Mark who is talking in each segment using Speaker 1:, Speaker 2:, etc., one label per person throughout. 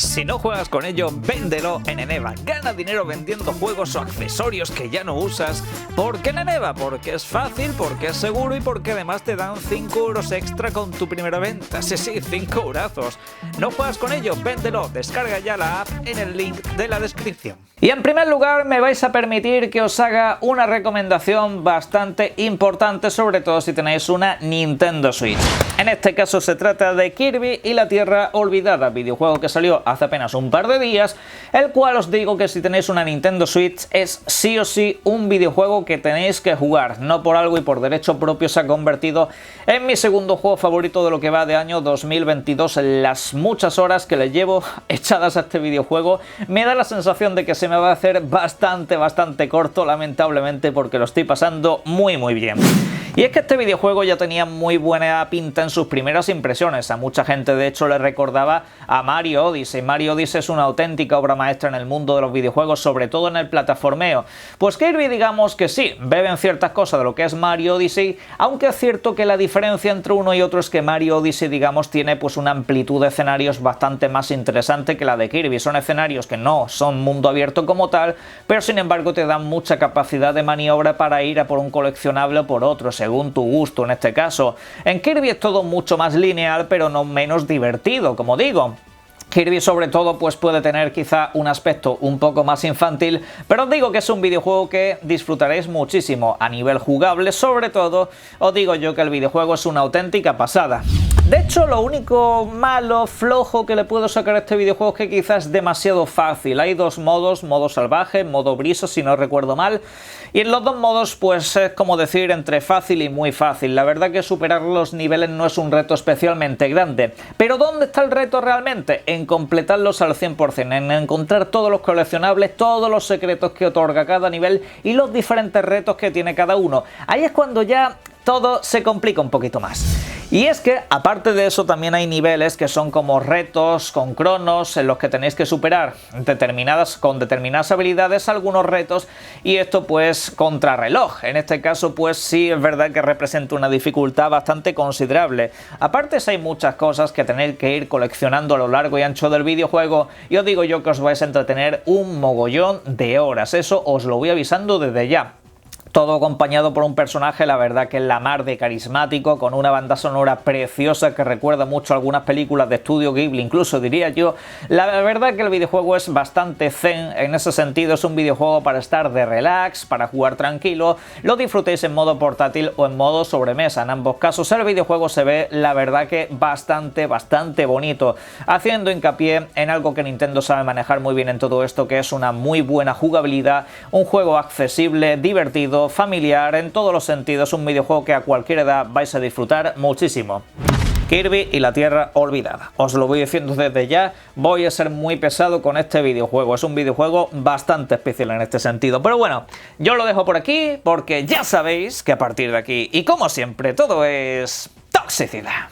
Speaker 1: Si no juegas con ello, véndelo en Eneba. Gana dinero vendiendo juegos o accesorios que ya no usas. ¿Por qué en Eneba? Porque es fácil, porque es seguro y porque además te dan 5 euros extra con tu primera venta. Sí, 5 eurazos. No juegas con ello, véndelo. Descarga ya la app en el link de la descripción. Y en primer lugar me vais a permitir que os haga una recomendación bastante importante, sobre todo si tenéis una Nintendo Switch. En este caso se trata de Kirby y la Tierra Olvidada, videojuego que salió hace apenas un par de días, el cual os digo que si tenéis una Nintendo Switch es sí o sí un videojuego que tenéis que jugar. No por algo y por derecho propio se ha convertido en mi segundo juego favorito de lo que va de año 2022. Las muchas horas que le llevo echadas a este videojuego me da la sensación de que se me va a hacer bastante corto, lamentablemente, porque lo estoy pasando muy bien. Y es que este videojuego ya tenía muy buena pinta en sus primeras impresiones. A mucha gente de hecho le recordaba a Mario Odyssey. Mario Odyssey es una auténtica obra maestra en el mundo de los videojuegos, sobre todo en el plataformeo. Pues Kirby, digamos que sí, beben ciertas cosas de lo que es Mario Odyssey, aunque es cierto que la diferencia entre uno y otro es que Mario Odyssey, digamos, tiene pues una amplitud de escenarios bastante más interesante que la de Kirby. Son escenarios que no son mundo abierto como tal, pero sin embargo te dan mucha capacidad de maniobra para ir a por un coleccionable o por otro, según tu gusto en este caso. En Kirby es todo mucho más lineal, pero no menos divertido, como digo. Kirby sobre todo pues puede tener quizá un aspecto un poco más infantil, pero os digo que es un videojuego que disfrutaréis muchísimo a nivel jugable. Sobre todo os digo yo que el videojuego es una auténtica pasada. De hecho, lo único malo, flojo que le puedo sacar a este videojuego es que quizás es demasiado fácil. Hay dos modos, modo salvaje, modo brisa si no recuerdo mal, y en los dos modos pues es como decir entre fácil y muy fácil. La verdad que superar los niveles no es un reto especialmente grande, pero ¿dónde está el reto realmente? En completarlos al 100%, en encontrar todos los coleccionables, todos los secretos que otorga cada nivel y los diferentes retos que tiene cada uno. Ahí es cuando ya todo se complica un poquito más. Y es que, aparte de eso, también hay niveles que son como retos con cronos en los que tenéis que superar con determinadas habilidades algunos retos, y esto pues contrarreloj. En este caso pues sí es verdad que representa una dificultad bastante considerable. Aparte hay muchas cosas que tenéis que ir coleccionando a lo largo y ancho del videojuego, y os digo yo que os vais a entretener un mogollón de horas. Eso os lo voy avisando desde ya. Todo acompañado por un personaje, la verdad que es la mar de carismático, con una banda sonora preciosa que recuerda mucho a algunas películas de Estudio Ghibli, incluso diría yo. La verdad que el videojuego es bastante zen, en ese sentido es un videojuego para estar de relax, para jugar tranquilo, lo disfrutéis en modo portátil o en modo sobremesa. En ambos casos el videojuego se ve, la verdad que bastante bonito, haciendo hincapié en algo que Nintendo sabe manejar muy bien en todo esto, que es una muy buena jugabilidad, un juego accesible, divertido, familiar, en todos los sentidos, un videojuego que a cualquier edad vais a disfrutar muchísimo. Kirby y la Tierra Olvidada. Os lo voy diciendo desde ya, voy a ser muy pesado con este videojuego. Es un videojuego bastante especial en este sentido. Pero bueno, yo lo dejo por aquí porque ya sabéis que a partir de aquí, y como siempre, todo es toxicidad.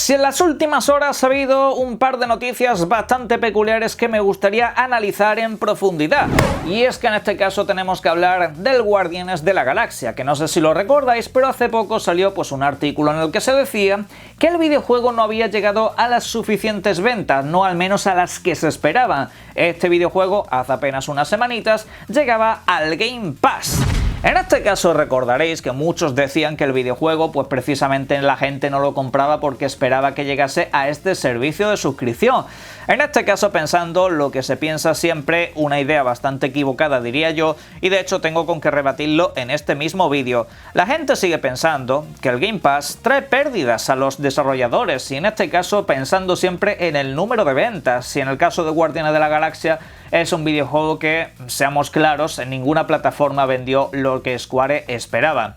Speaker 1: Y en las últimas horas ha habido un par de noticias bastante peculiares que me gustaría analizar en profundidad. Y es que en este caso tenemos que hablar del Guardianes de la Galaxia, que no sé si lo recordáis, pero hace poco salió pues un artículo en el que se decía que el videojuego no había llegado a las suficientes ventas, no al menos a las que se esperaban. Este videojuego, hace apenas unas semanitas, llegaba al Game Pass. En este caso recordaréis que muchos decían que el videojuego pues precisamente la gente no lo compraba porque esperaba que llegase a este servicio de suscripción. En este caso pensando lo que se piensa siempre, una idea bastante equivocada diría yo, y de hecho tengo con qué rebatirlo en este mismo vídeo. La gente sigue pensando que el Game Pass trae pérdidas a los desarrolladores, y en este caso pensando siempre en el número de ventas. Si en el caso de Guardianes de la Galaxia es un videojuego que, seamos claros, en ninguna plataforma vendió lo que Square esperaba.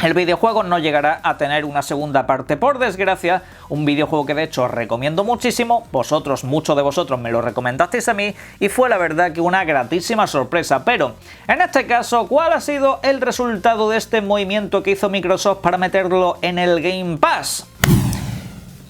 Speaker 1: El videojuego no llegará a tener una segunda parte, por desgracia, un videojuego que de hecho os recomiendo muchísimo, muchos de vosotros me lo recomendasteis a mí y fue la verdad que una gratísima sorpresa. Pero en este caso, ¿cuál ha sido el resultado de este movimiento que hizo Microsoft para meterlo en el Game Pass?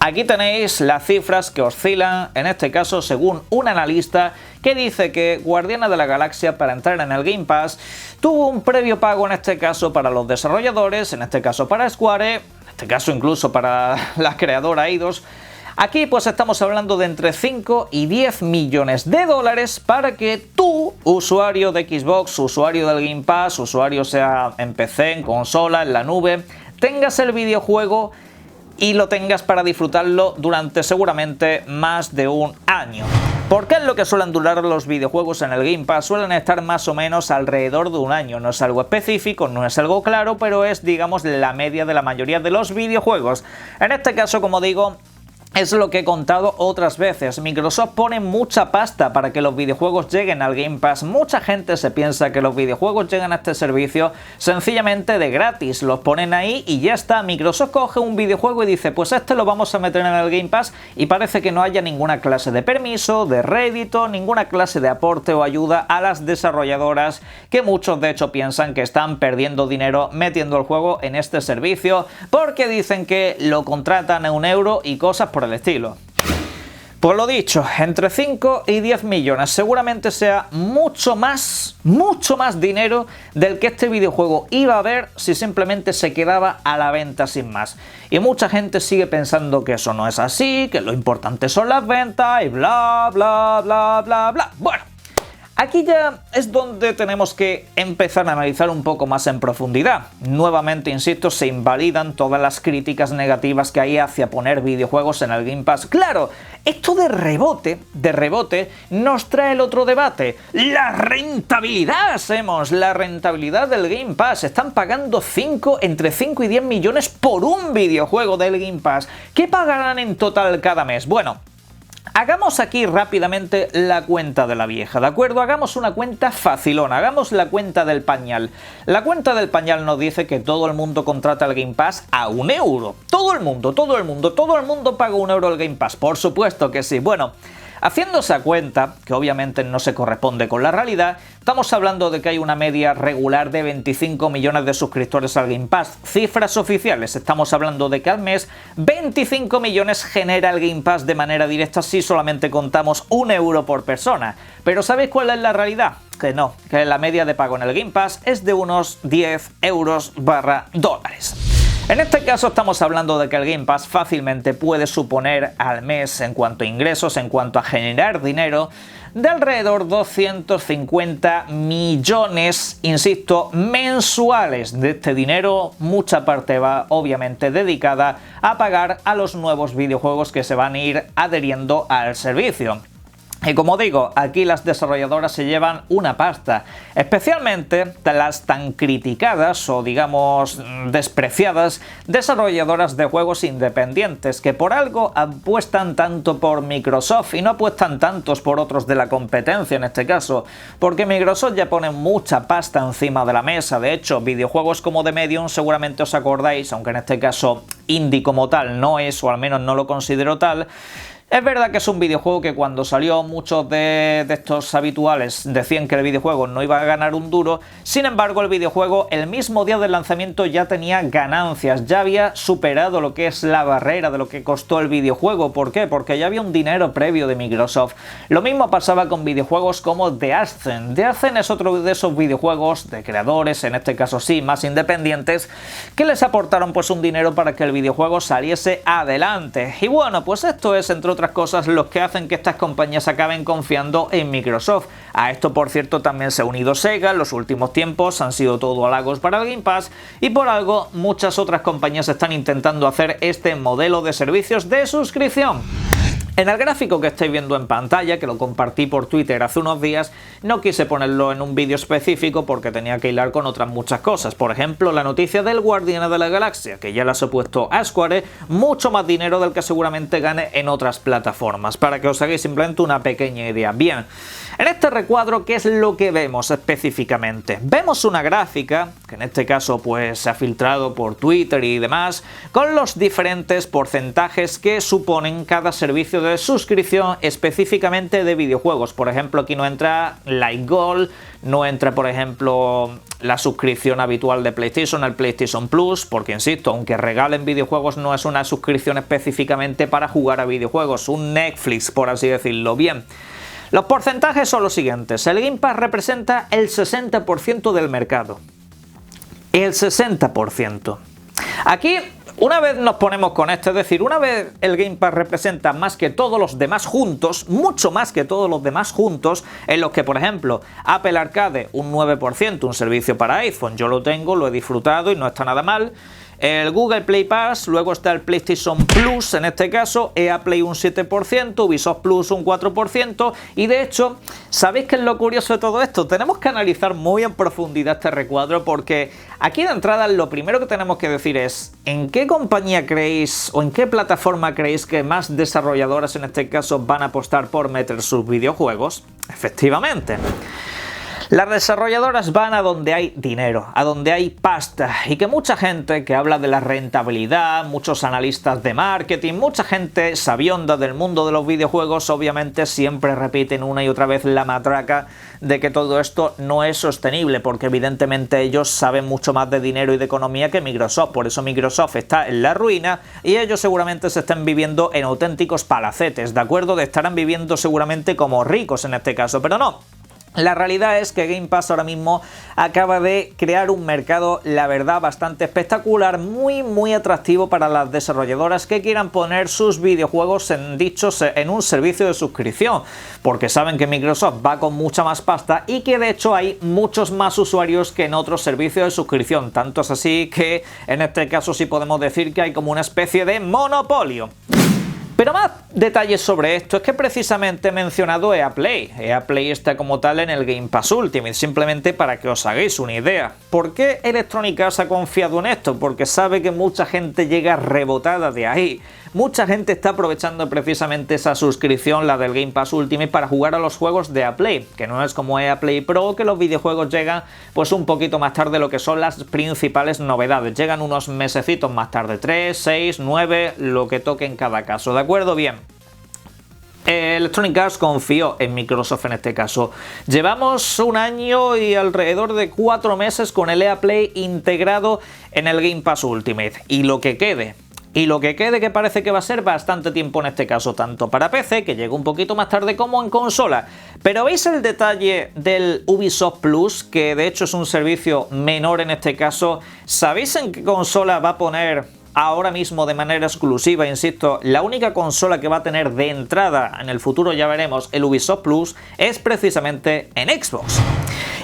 Speaker 1: Aquí tenéis las cifras que oscilan, en este caso según un analista que dice que Guardianes de la Galaxia, para entrar en el Game Pass, tuvo un previo pago en este caso para los desarrolladores, en este caso para Square, en este caso incluso para la creadora Eidos. Aquí pues estamos hablando de entre 5 y 10 millones de dólares para que tú, usuario de Xbox, usuario del Game Pass, usuario sea en PC, en consola, en la nube, tengas el videojuego y lo tengas para disfrutarlo durante seguramente más de un año. ¿Por qué es lo que suelen durar los videojuegos en el Game Pass? Suelen estar más o menos alrededor de un año. No es algo específico, no es algo claro, pero es, digamos, la media de la mayoría de los videojuegos. En este caso, como digo, es lo que he contado otras veces. Microsoft pone mucha pasta para que los videojuegos lleguen al Game Pass. Mucha gente se piensa que los videojuegos llegan a este servicio sencillamente de gratis. Los ponen ahí y ya está. Microsoft coge un videojuego y dice, pues este lo vamos a meter en el Game Pass, y parece que no haya ninguna clase de permiso, de rédito, ninguna clase de aporte o ayuda a las desarrolladoras, que muchos de hecho piensan que están perdiendo dinero metiendo el juego en este servicio, porque dicen que lo contratan a €1 y cosas por el estilo. Pues lo dicho, entre 5 y 10 millones, seguramente sea mucho más dinero del que este videojuego iba a haber si simplemente se quedaba a la venta sin más. Y mucha gente sigue pensando que eso no es así, que lo importante son las ventas y bla bla bla bla bla. Bueno, aquí ya es donde tenemos que empezar a analizar un poco más en profundidad. Nuevamente, insisto, se invalidan todas las críticas negativas que hay hacia poner videojuegos en el Game Pass. Claro, esto de rebote, nos trae el otro debate. La rentabilidad, la rentabilidad del Game Pass. Están pagando entre 5 y 10 millones por un videojuego del Game Pass. ¿Qué pagarán en total cada mes? Bueno, hagamos aquí rápidamente la cuenta de la vieja, ¿de acuerdo? Hagamos una cuenta facilona, hagamos la cuenta del pañal. La cuenta del pañal nos dice que todo el mundo contrata el Game Pass a €1. Todo el mundo paga €1 el Game Pass, por supuesto que sí. Bueno, haciendo esa cuenta, que obviamente no se corresponde con la realidad, estamos hablando de que hay una media regular de 25 millones de suscriptores al Game Pass. Cifras oficiales, estamos hablando de que al mes 25 millones genera el Game Pass de manera directa si solamente contamos €1 por persona. Pero ¿sabéis cuál es la realidad? Que no, que la media de pago en el Game Pass es de unos 10 euros/dólares. En este caso estamos hablando de que el Game Pass fácilmente puede suponer al mes, en cuanto a ingresos, en cuanto a generar dinero, de alrededor 250 millones, insisto, mensuales. De este dinero, mucha parte va obviamente dedicada a pagar a los nuevos videojuegos que se van a ir adheriendo al servicio. Y como digo, aquí las desarrolladoras se llevan una pasta, especialmente las tan criticadas o digamos despreciadas desarrolladoras de juegos independientes, que por algo apuestan tanto por Microsoft y no apuestan tantos por otros de la competencia en este caso, porque Microsoft ya pone mucha pasta encima de la mesa. De hecho, videojuegos como The Medium seguramente os acordáis, aunque en este caso indie como tal no es, o al menos no lo considero tal. Es verdad que es un videojuego que cuando salió muchos de estos habituales decían que el videojuego no iba a ganar un duro. Sin embargo, el videojuego el mismo día del lanzamiento ya tenía ganancias, ya había superado lo que es la barrera de lo que costó el videojuego. ¿Por qué? Porque ya había un dinero previo de Microsoft. Lo mismo pasaba con videojuegos como The Ascent. The Ascent es otro de esos videojuegos de creadores, en este caso sí, más independientes, que les aportaron pues un dinero para que el videojuego saliese adelante. Y bueno, pues esto es, entre otras cosas, los que hacen que estas compañías acaben confiando en Microsoft. A esto, por cierto, también se ha unido Sega. En los últimos tiempos han sido todo halagos para el Game Pass, y por algo muchas otras compañías están intentando hacer este modelo de servicios de suscripción. En el gráfico que estáis viendo en pantalla, que lo compartí por Twitter hace unos días, no quise ponerlo en un vídeo específico porque tenía que hilar con otras muchas cosas. Por ejemplo, la noticia del Guardianes de la Galaxia, que ya las he puesto a Square, mucho más dinero del que seguramente gane en otras plataformas, para que os hagáis simplemente una pequeña idea. Bien, en este recuadro, ¿qué es lo que vemos específicamente? Vemos una gráfica, que en este caso pues se ha filtrado por Twitter y demás, con los diferentes porcentajes que suponen cada servicio de suscripción específicamente de videojuegos. Por ejemplo, aquí no entra Like Gold, no entra, por ejemplo, la suscripción habitual de PlayStation, el PlayStation Plus, porque insisto, aunque regalen videojuegos, no es una suscripción específicamente para jugar a videojuegos, un Netflix, por así decirlo. Bien, los porcentajes son los siguientes. El Game Pass representa el 60% del mercado. El 60%. Aquí, una vez nos ponemos con esto, es decir, una vez el Game Pass representa más que todos los demás juntos, mucho más que todos los demás juntos, en los que, por ejemplo, Apple Arcade, un 9%, un servicio para iPhone, yo lo tengo, lo he disfrutado y no está nada mal. El Google Play Pass, luego está el PlayStation Plus, en este caso, EA Play un 7%, Ubisoft Plus un 4%, y de hecho, ¿sabéis qué es lo curioso de todo esto? Tenemos que analizar muy en profundidad este recuadro, porque aquí de entrada lo primero que tenemos que decir es, ¿en qué compañía creéis o en qué plataforma creéis que más desarrolladoras en este caso van a apostar por meter sus videojuegos? Efectivamente. Las desarrolladoras van a donde hay dinero, a donde hay pasta, y que mucha gente que habla de la rentabilidad, muchos analistas de marketing, mucha gente sabionda del mundo de los videojuegos, obviamente siempre repiten una y otra vez la matraca de que todo esto no es sostenible, porque evidentemente ellos saben mucho más de dinero y de economía que Microsoft, por eso Microsoft está en la ruina y ellos seguramente se están viviendo en auténticos palacetes, ¿de acuerdo? Estarán viviendo seguramente como ricos en este caso, pero no. La realidad es que Game Pass ahora mismo acaba de crear un mercado, la verdad, bastante espectacular, muy atractivo para las desarrolladoras que quieran poner sus videojuegos en un servicio de suscripción, porque saben que Microsoft va con mucha más pasta y que de hecho hay muchos más usuarios que en otros servicios de suscripción, tanto es así que en este caso sí podemos decir que hay como una especie de monopolio. Pero más detalles sobre esto es que precisamente he mencionado EA Play. EA Play está como tal en el Game Pass Ultimate, simplemente para que os hagáis una idea. ¿Por qué Electronic Arts ha confiado en esto? Porque sabe que mucha gente llega rebotada de ahí. Mucha gente está aprovechando precisamente esa suscripción, la del Game Pass Ultimate, para jugar a los juegos de EA Play, que no es como EA Play Pro, que los videojuegos llegan pues un poquito más tarde de lo que son las principales novedades. Llegan unos mesecitos más tarde, 3, 6, 9, lo que toque en cada caso, ¿de acuerdo? Bien. Electronic Arts confió en Microsoft en este caso. Llevamos un año y alrededor de 4 meses con el EA Play integrado en el Game Pass Ultimate. Y lo que quede que parece que va a ser bastante tiempo en este caso, tanto para PC, que llegó un poquito más tarde, como en consola. Pero ¿veis el detalle del Ubisoft Plus? Que de hecho es un servicio menor en este caso. ¿Sabéis en qué consola va a poner ahora mismo de manera exclusiva, insisto, la única consola que va a tener de entrada, en el futuro ya veremos, el Ubisoft Plus, es precisamente en Xbox?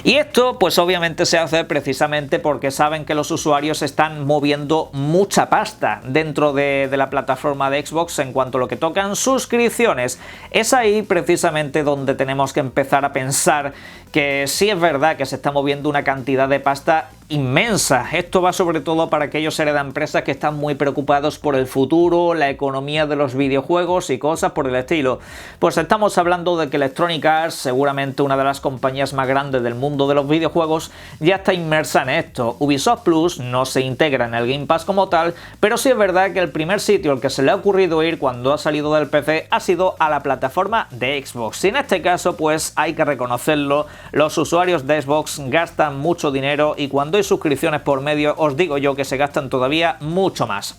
Speaker 1: Y esto pues obviamente se hace precisamente porque saben que los usuarios están moviendo mucha pasta dentro de la plataforma de Xbox en cuanto a lo que tocan suscripciones. Es ahí precisamente donde tenemos que empezar a pensar que sí es verdad que se está moviendo una cantidad de pasta inmensa. Esto va sobre todo para aquellos seres de empresas que están muy preocupados por el futuro, la economía de los videojuegos y cosas por el estilo. Pues estamos hablando de que Electronic Arts, seguramente una de las compañías más grandes del mundo de los videojuegos, ya está inmersa en esto. Ubisoft Plus no se integra en el Game Pass como tal, pero sí es verdad que el primer sitio al que se le ha ocurrido ir cuando ha salido del PC ha sido a la plataforma de Xbox. Y en este caso pues hay que reconocerlo, los usuarios de Xbox gastan mucho dinero y cuando hay suscripciones por medio os digo yo que se gastan todavía mucho más.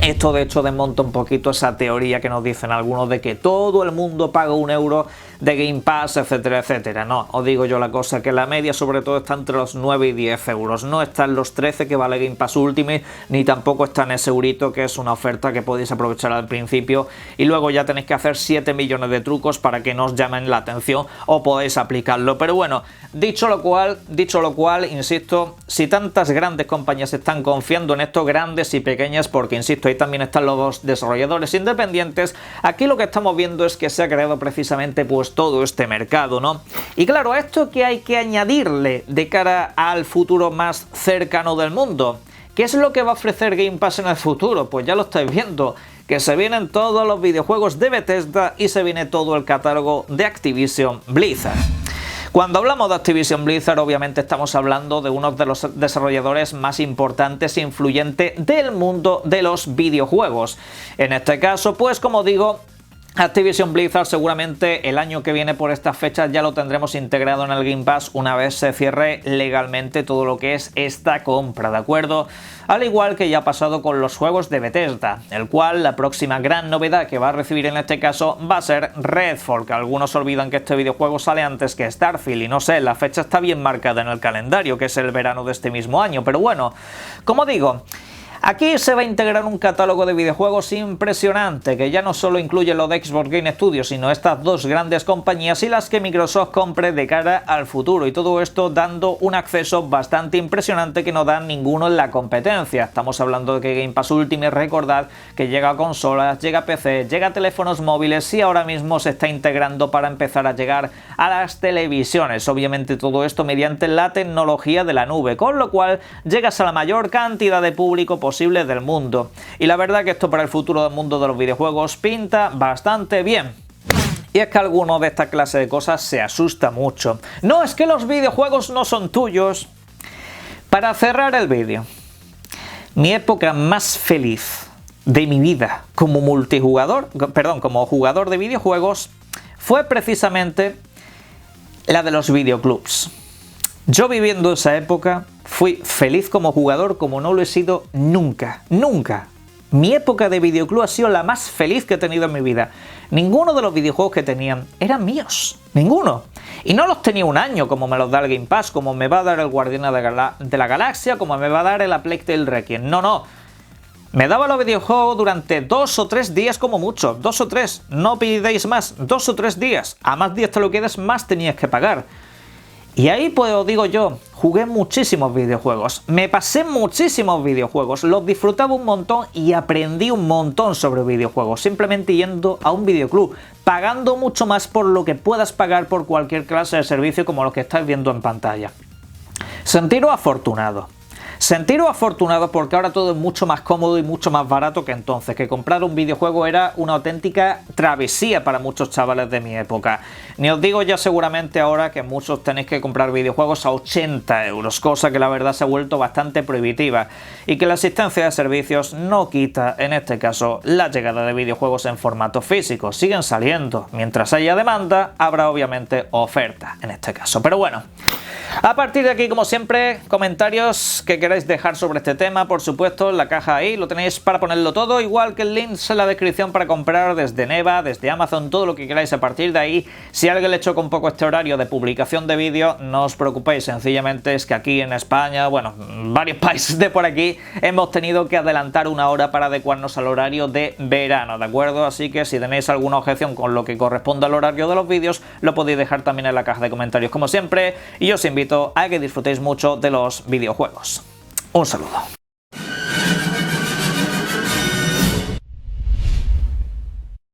Speaker 1: Esto de hecho desmonta un poquito esa teoría que nos dicen algunos de que todo el mundo paga €1 de Game Pass, etcétera, etcétera. No, os digo yo la cosa, que la media sobre todo está entre los 9 y 10 euros. No está en los 13 que vale Game Pass Ultimate, ni tampoco está en ese eurito que es una oferta que podéis aprovechar al principio y luego ya tenéis que hacer 7 millones de trucos para que no os llamen la atención o podéis aplicarlo. Pero bueno, dicho lo cual, insisto, si tantas grandes compañías están confiando en esto, grandes y pequeñas, porque insisto, ahí también están los desarrolladores independientes, aquí lo que estamos viendo es que se ha creado precisamente pues todo este mercado, ¿no? Y claro, ¿a esto qué hay que añadirle de cara al futuro más cercano del mundo? ¿Qué es lo que va a ofrecer Game Pass en el futuro? Pues ya lo estáis viendo, que se vienen todos los videojuegos de Bethesda y se viene todo el catálogo de Activision Blizzard. Cuando hablamos de Activision Blizzard, obviamente estamos hablando de uno de los desarrolladores más importantes e influyentes del mundo de los videojuegos. En este caso, pues como digo, Activision Blizzard seguramente el año que viene por estas fechas ya lo tendremos integrado en el Game Pass una vez se cierre legalmente todo lo que es esta compra, ¿de acuerdo? Al igual que ya ha pasado con los juegos de Bethesda, el cual la próxima gran novedad que va a recibir en este caso va a ser Redfall, que algunos olvidan que este videojuego sale antes que Starfield y no sé, la fecha está bien marcada en el calendario, que es el verano de este mismo año, pero bueno, como digo, aquí se va a integrar un catálogo de videojuegos impresionante, que ya no solo incluye lo de Xbox Game Studios, sino estas dos grandes compañías y las que Microsoft compre de cara al futuro, y todo esto dando un acceso bastante impresionante que no da ninguno en la competencia. Estamos hablando de que Game Pass Ultimate, recordad que llega a consolas, llega a PC, llega a teléfonos móviles y ahora mismo se está integrando para empezar a llegar a las televisiones. Obviamente todo esto mediante la tecnología de la nube, con lo cual llegas a la mayor cantidad de público posible del mundo. Y la verdad que esto para el futuro del mundo de los videojuegos pinta bastante bien. Y es que alguno de esta clase de cosas se asusta mucho. No, es que los videojuegos no son tuyos. Para cerrar el vídeo, mi época más feliz de mi vida como como jugador de videojuegos fue precisamente la de los videoclubs. Yo viviendo esa época fui feliz como jugador como no lo he sido nunca, nunca. Mi época de videoclub ha sido la más feliz que he tenido en mi vida. Ninguno de los videojuegos que tenían eran míos, ninguno. Y no los tenía un año como me los da el Game Pass, como me va a dar el Guardián de la Galaxia, como me va a dar el A Plague Tale Requiem. No, no. Me daba los videojuegos durante 2 o 3 días como mucho, 2 o 3. No pidáis más, 2 o 3 días. A más días te lo quedes, más tenías que pagar. Y ahí pues os digo yo, jugué muchísimos videojuegos, me pasé muchísimos videojuegos, los disfrutaba un montón y aprendí un montón sobre videojuegos, simplemente yendo a un videoclub, pagando mucho más por lo que puedas pagar por cualquier clase de servicio como lo que estáis viendo en pantalla. Sentiros afortunados. Sentiros afortunados porque ahora todo es mucho más cómodo y mucho más barato que entonces, que comprar un videojuego era una auténtica travesía para muchos chavales de mi época. Ni os digo ya seguramente ahora que muchos tenéis que comprar videojuegos a 80 euros, cosa que la verdad se ha vuelto bastante prohibitiva y que la asistencia de servicios no quita, en este caso, la llegada de videojuegos en formato físico. Siguen saliendo. Mientras haya demanda, habrá obviamente oferta en este caso. Pero bueno, a partir de aquí, como siempre, comentarios que queráis dejar sobre este tema, por supuesto, en la caja ahí lo tenéis para ponerlo todo, igual que el link en la descripción para comprar desde Neva, desde Amazon, todo lo que queráis a partir de ahí. Si a alguien le choca un poco este horario de publicación de vídeo, no os preocupéis, sencillamente es que aquí en España, bueno, varios países de por aquí, hemos tenido que adelantar una hora para adecuarnos al horario de verano, ¿de acuerdo? Así que si tenéis alguna objeción con lo que corresponde al horario de los vídeos, lo podéis dejar también en la caja de comentarios como siempre, y os invito a que disfrutéis mucho de los videojuegos. Un saludo.